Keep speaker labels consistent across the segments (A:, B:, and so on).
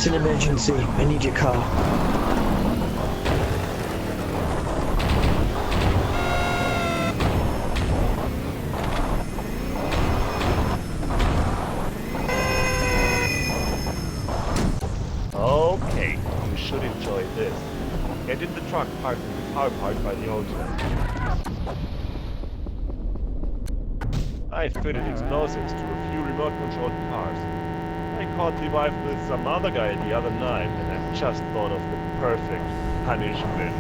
A: It's an emergency. I need your car.
B: Okay, you should enjoy this. Get in the truck parked in the car park by the hotel. I fitted explosives to a few remote-controlled cars. I caught the wife with some other guy the other night, and I just thought of the perfect punishment.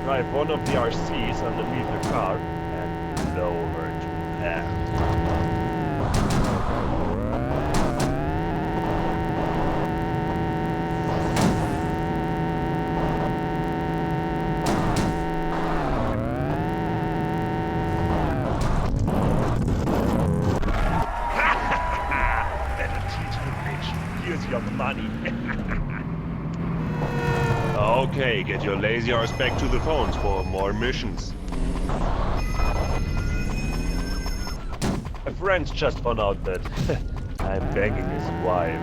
B: Drive one of the RCs underneath her car and blow her to hell. Here's your money. Okay, get your lazy arse back to the phones for more missions. My friends just found out that I'm banging his wife.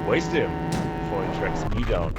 B: Waste him before he tracks me down.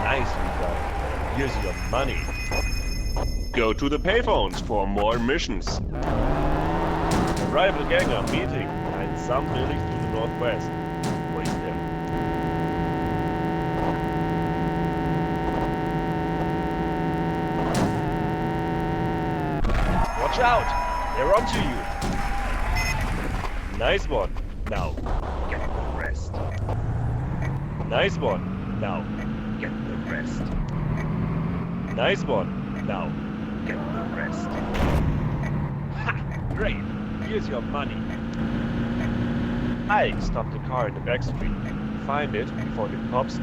B: Nicely done. Here's your money. Go to the payphones for more missions. The rival gang are meeting behind some buildings to the northwest. Waste them. Watch out! They're onto you. Nice one. Now, get the rest. Nice one. Now, get the rest. Nice one. Now, get the rest. Ha! Great. Here's your money. I stopped the car in the back street. Find it before the cops.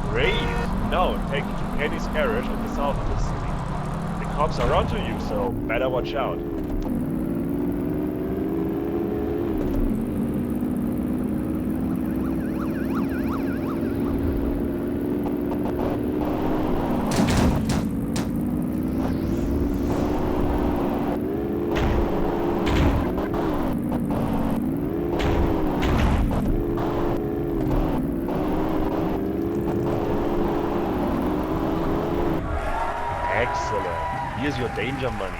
B: Great! Now take it to Kenny's garage in the south of the city. The cops are onto you, so better watch out. Excellent. Here's your danger money.